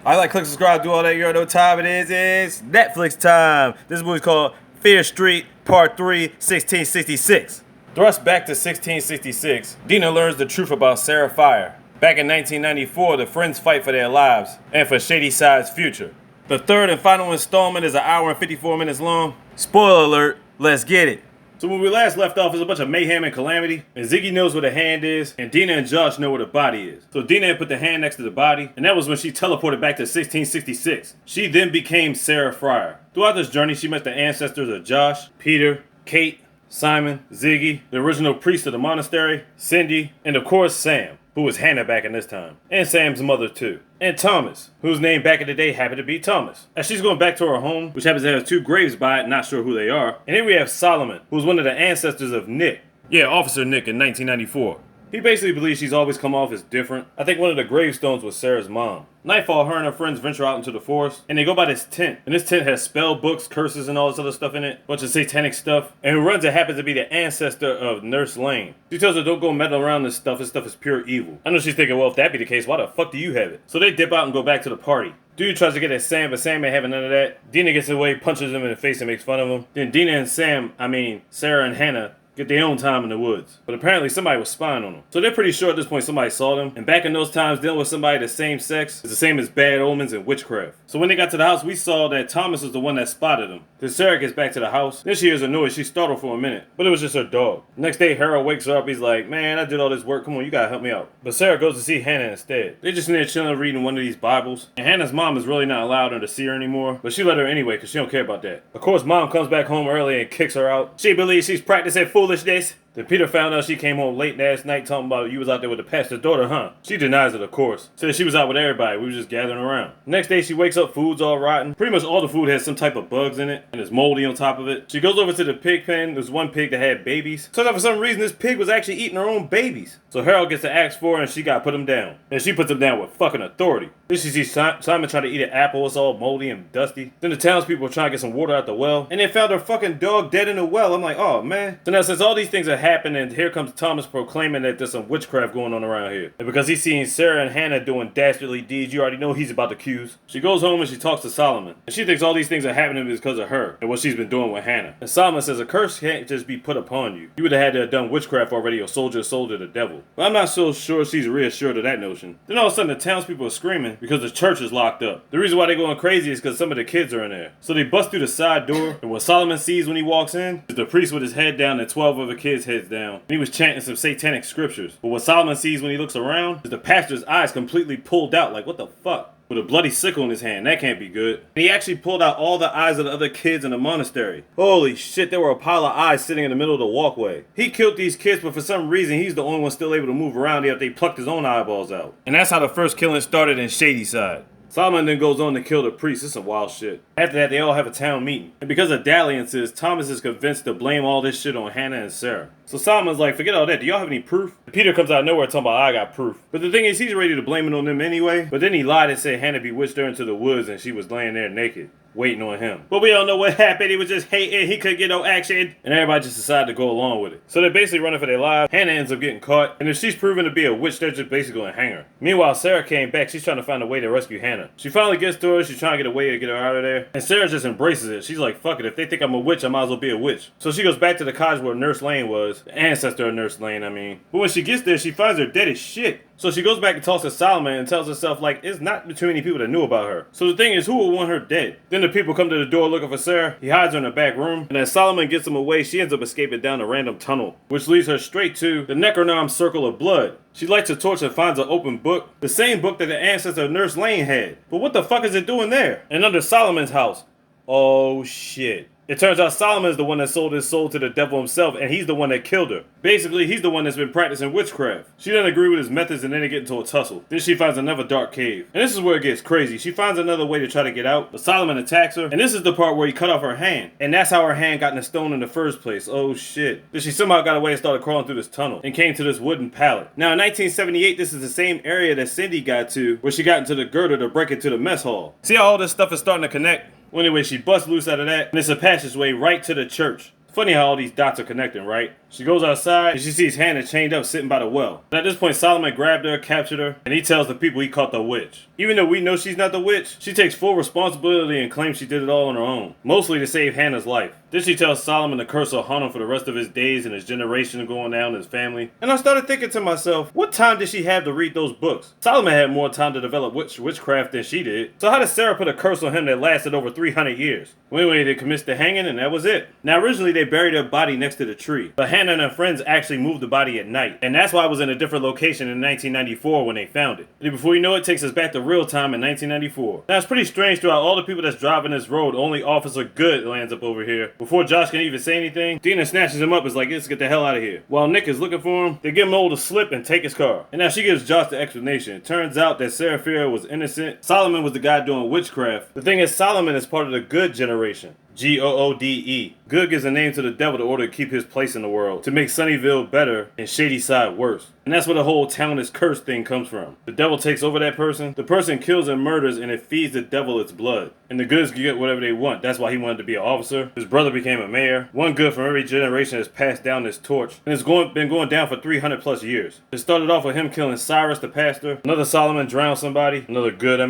I like, click, subscribe, do all that. You already know what time it is. It's Netflix time. This movie's called Fear Street Part 3, 1666. Thrust back to 1666, Deena learns the truth about Sarah Fier. Back in 1994, the friends fight for their lives and for Shadyside's future. The third and final installment is an hour and 54 minutes long. Spoiler alert, let's get it. So when we last left off, there's a bunch of mayhem and calamity, and Ziggy knows where the hand is, and Deena and Josh know where the body is. So Deena had put the hand next to the body, and that was when she teleported back to 1666. She then became Sarah Fier. Throughout this journey, she met the ancestors of Josh, Peter, Kate, Simon, Ziggy, the original priest of the monastery, Cindy, and of course Sam, who was Hannah back in this time, and Sam's mother too, and Thomas, whose name back in the day happened to be Thomas. As she's going back to her home, which happens to have two graves by it, not sure who they are, and here we have Solomon, who's one of the ancestors of Nick. Yeah, Officer Nick in 1994. He basically believes she's always come off as different. I think one of the gravestones was Sarah's mom. Nightfall, her and her friends venture out into the forest, and they go by this tent. And this tent has spell books, curses, and all this other stuff in it. Bunch of satanic stuff. And who runs it happens to be the ancestor of Nurse Lane. She tells her don't go meddling around this stuff is pure evil. I know she's thinking, well, if that be the case, why the fuck do you have it? So they dip out and go back to the party. Dude tries to get at Sam, but Sam ain't having none of that. Deena gets away, punches him in the face, and makes fun of him. Then Deena and Sarah and Hannah, get their own time in the woods. But apparently somebody was spying on them. So they're pretty sure at this point somebody saw them. And back in those times, dealing with somebody the same sex is the same as bad omens and witchcraft. So when they got to the house, we saw that Thomas was the one that spotted them. Then Sarah gets back to the house. Then she hears a noise. She's startled for a minute. But it was just her dog. Next day, Harold wakes her up. He's like, man, I did all this work. Come on, you gotta help me out. But Sarah goes to see Hannah instead. They're just in there chilling, reading one of these Bibles. And Hannah's mom is really not allowed her to see her anymore. But she let her anyway, because she don't care about that. Of course, mom comes back home early and kicks her out. She believes she's practicing foolishness. Then Peter found out she came home late last night talking about you was out there with the pastor's daughter, huh? She denies it, of course. Says she was out with everybody. We was just gathering around. Next day, she wakes up, food's all rotten. Pretty much all the food has some type of bugs in it, and it's moldy on top of it. She goes over to the pig pen. There's one pig that had babies. Turns out for some reason, this pig was actually eating her own babies. So Harold gets to ask for her, and she got to put him down. And she puts him down with fucking authority. Then she sees Simon try to eat an apple. It's all moldy and dusty. Then the townspeople are trying to get some water out the well, and they found her fucking dog dead in the well. I'm like, oh man. So now since all these things are happening, here comes Thomas proclaiming that there's some witchcraft going on around here. And because he's seeing Sarah and Hannah doing dastardly deeds, you already know he's about to accuse. She goes home and she talks to Solomon. And she thinks all these things are happening because of her and what she's been doing with Hannah. And Solomon says a curse can't just be put upon you. You would have had to have done witchcraft already or sold your soul to the devil. But I'm not so sure she's reassured of that notion. Then all of a sudden the townspeople are screaming because the church is locked up. The reason why they're going crazy is because some of the kids are in there. So they bust through the side door, and what Solomon sees when he walks in is the priest with his head down and 12 other kids' heads down. And he was chanting some satanic scriptures. But what Solomon sees when he looks around is the pastor's eyes completely pulled out, like what the fuck? With a bloody sickle in his hand. That can't be good. And he actually pulled out all the eyes of the other kids in the monastery. Holy shit, there were a pile of eyes sitting in the middle of the walkway. He killed these kids, but for some reason, he's the only one still able to move around after they plucked his own eyeballs out. And that's how the first killing started in Shadyside. Solomon then goes on to kill the priest. It's some wild shit. After that, they all have a town meeting. And because of dalliances, Thomas is convinced to blame all this shit on Hannah and Sarah. So Solomon's like, forget all that. Do y'all have any proof? And Peter comes out of nowhere talking about, I got proof. But the thing is, he's ready to blame it on them anyway. But then he lied and said Hannah bewitched her into the woods and she was laying there naked, waiting on him. But we don't know what happened. He was just hating. He couldn't get no action. And everybody just decided to go along with it. So they're basically running for their lives. Hannah ends up getting caught. And if she's proven to be a witch, they're just basically going to hang her. Meanwhile, Sarah came back. She's trying to find a way to rescue Hannah. She finally gets to her. She's trying to get a way to get her out of there. And Sarah just embraces it. She's like, fuck it. If they think I'm a witch, I might as well be a witch. So she goes back to the cottage where Nurse Lane was. The ancestor of Nurse Lane, I mean. But when she gets there, she finds her dead as shit. So she goes back and talks to Solomon and tells herself, like, it's not too many people that knew about her. So the thing is, who would want her dead? Then the people come to the door looking for Sarah. He hides her in the back room. And as Solomon gets him away, she ends up escaping down a random tunnel, which leads her straight to the Necronom Circle of Blood. She lights a torch and finds an open book. The same book that the ancestor of Nurse Lane had. But what the fuck is it doing there? And under Solomon's house. Oh shit. It turns out Solomon is the one that sold his soul to the devil himself, and he's the one that killed her. Basically, he's the one that's been practicing witchcraft. She doesn't agree with his methods, and then they get into a tussle. Then she finds another dark cave. And this is where it gets crazy. She finds another way to try to get out, but Solomon attacks her, and this is the part where he cut off her hand. And that's how her hand got in the stone in the first place. Oh shit. Then she somehow got away and started crawling through this tunnel, and came to this wooden pallet. Now in 1978, this is the same area that Cindy got to, where she got into the girder to break into the mess hall. See how all this stuff is starting to connect? Well, anyway, she busts loose out of that, and it's a passageway right to the church. Funny how all these dots are connecting, right? She goes outside and she sees Hannah chained up sitting by the well. And at this point, Solomon grabbed her, captured her, and he tells the people he caught the witch. Even though we know she's not the witch, she takes full responsibility and claims she did it all on her own, mostly to save Hannah's life. Then she tells Solomon the curse will haunt him for the rest of his days and his generation going down, his family. And I started thinking to myself, what time did she have to read those books? Solomon had more time to develop witchcraft than she did. So how did Sarah put a curse on him that lasted over 300 years? Well, anyway, they commenced the hanging and that was it. Now originally they buried her body next to the tree, but Hannah and her friends actually moved the body at night. And that's why it was in a different location in 1994 when they found it. And before you know it, takes us back to real time in 1994. Now it's pretty strange throughout all the people that's driving this road, only Officer Good lands up over here. Before Josh can even say anything, Deena snatches him up and is like, let's get the hell out of here. While Nick is looking for him, they give him over to slip and take his car. And now she gives Josh the explanation. It turns out that Sarah Fier was innocent. Solomon was the guy doing witchcraft. The thing is, Solomon is part of the good generation. G-O-O-D-E. Good gives a name to the devil in order to keep his place in the world, to make Sunnyvale better and Shadyside worse. And that's where the whole town is cursed thing comes from. The devil takes over that person, the person kills and murders, and it feeds the devil its blood. And the goods can get whatever they want. That's why he wanted to be an officer. His brother became a mayor. One good from every generation has passed down this torch, and it's been going down for 300 plus years. It started off with him killing Cyrus the pastor, another Solomon drowned somebody, another good,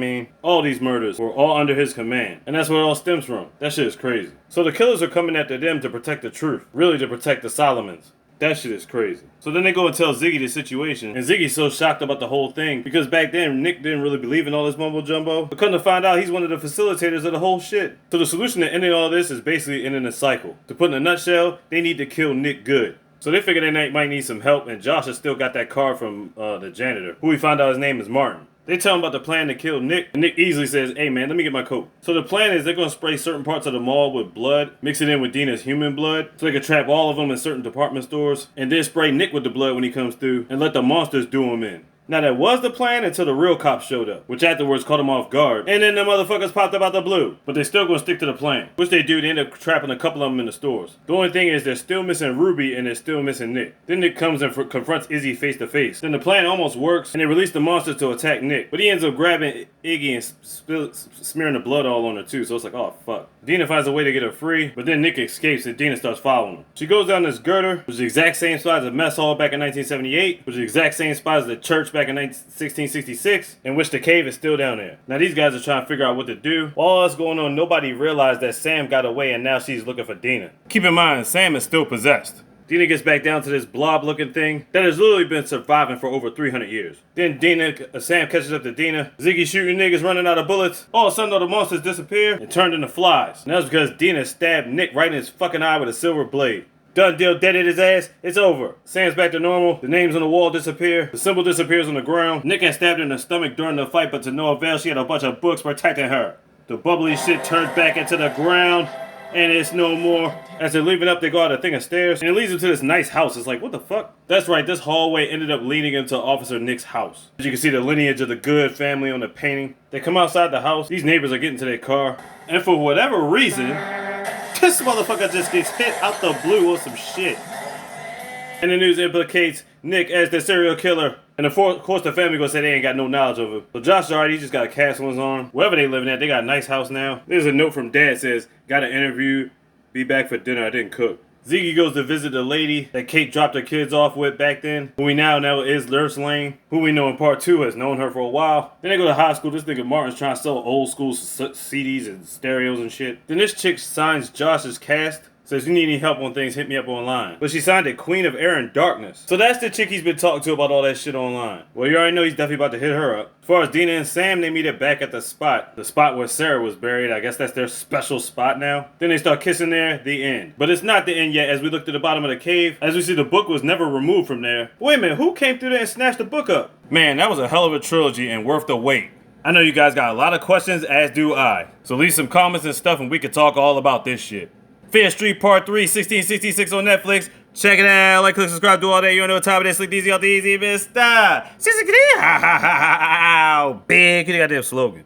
all these murders were all under his command. And that's where it all stems from. That shit is crazy. So the killers are coming after them to protect the truth, really to protect the Solomons. That shit is crazy. So then they go and tell Ziggy the situation, and Ziggy's so shocked about the whole thing because back then Nick didn't really believe in all this mumbo jumbo. But come to find out, he's one of the facilitators of the whole shit. So the solution to ending all this is basically ending the cycle. To put in a nutshell, they need to kill Nick good. So they figure they might need some help, and Josh has still got that card from the janitor, who we found out his name is Martin. They tell him about the plan to kill Nick, and Nick easily says, hey man, let me get my coat. So the plan is they're going to spray certain parts of the mall with blood, mix it in with Deena's human blood, so they can trap all of them in certain department stores, and then spray Nick with the blood when he comes through, and let the monsters do him in. Now that was the plan until the real cops showed up, which afterwards caught them off guard, and then the motherfuckers popped up out the blue. But they still gonna stick to the plan, which they do. They end up trapping a couple of them in the stores. The only thing is they're still missing Ruby and they're still missing Nick. Then Nick comes and confronts Izzy face to face. Then the plan almost works, and they release the monsters to attack Nick, but he ends up grabbing Iggy and smearing the blood all on her too, so it's like, oh fuck. Deena finds a way to get her free, but then Nick escapes and Deena starts following him. She goes down this girder, which is the exact same spot as the mess hall back in 1978, which is the exact same spot as the church back in 1666, in which the cave is still down there. Now these guys are trying to figure out what to do. While all that's going on, nobody realized that Sam got away and now she's looking for Deena. Keep in mind, Sam is still possessed. Deena gets back down to this blob-looking thing that has literally been surviving for over 300 years. Then Sam catches up to Deena. Ziggy shooting niggas, running out of bullets. All of a sudden, all the monsters disappear and turned into flies. And that's because Deena stabbed Nick right in his fucking eye with a silver blade. Done deal, deaded his ass, it's over. Sam's back to normal, the names on the wall disappear, the symbol disappears on the ground. Nick had stabbed her in the stomach during the fight, but to no avail, she had a bunch of books protecting her. The bubbly shit turns back into the ground, and it's no more. As they're leaving up, they go out a thing of stairs, and it leads them to this nice house. It's like, what the fuck? That's right, this hallway ended up leading into Officer Nick's house. As you can see the lineage of the Good family on the painting. They come outside the house, these neighbors are getting to their car, and for whatever reason, this motherfucker just gets hit out the blue with some shit. And the news implicates Nick as the serial killer. And of course the family gonna say they ain't got no knowledge of him. So Josh already just got a cast on his arm. Wherever they living at, they got a nice house now. There's a note from Dad says, got an interview, be back for dinner, I didn't cook. Ziggy goes to visit the lady that Kate dropped her kids off with back then, who we now know is Nurse Lane, who we know in part 2 has known her for a while. Then they go to high school. This nigga Martin's trying to sell old school CDs and stereos and shit. Then this chick signs Josh's cast. Says, you need any help on things, hit me up online. But she signed it Queen of Air and Darkness. So that's the chick he's been talking to about all that shit online. Well, you already know he's definitely about to hit her up. As far as Deena and Sam, they meet up back at the spot where Sarah was buried. I guess that's their special spot now. Then they start kissing there, the end. But it's not the end yet as we look to the bottom of the cave. As we see, the book was never removed from there. Wait a minute, who came through there and snatched the book up? Man, that was a hell of a trilogy and worth the wait. I know you guys got a lot of questions, as do I. So leave some comments and stuff and we can talk all about this shit. Fear Street Part 3, 1666 on Netflix. Check it out. Like, click, subscribe, do all that. You know what time it is. Sleep easy, all the easy, mister. Big goddamn slogan.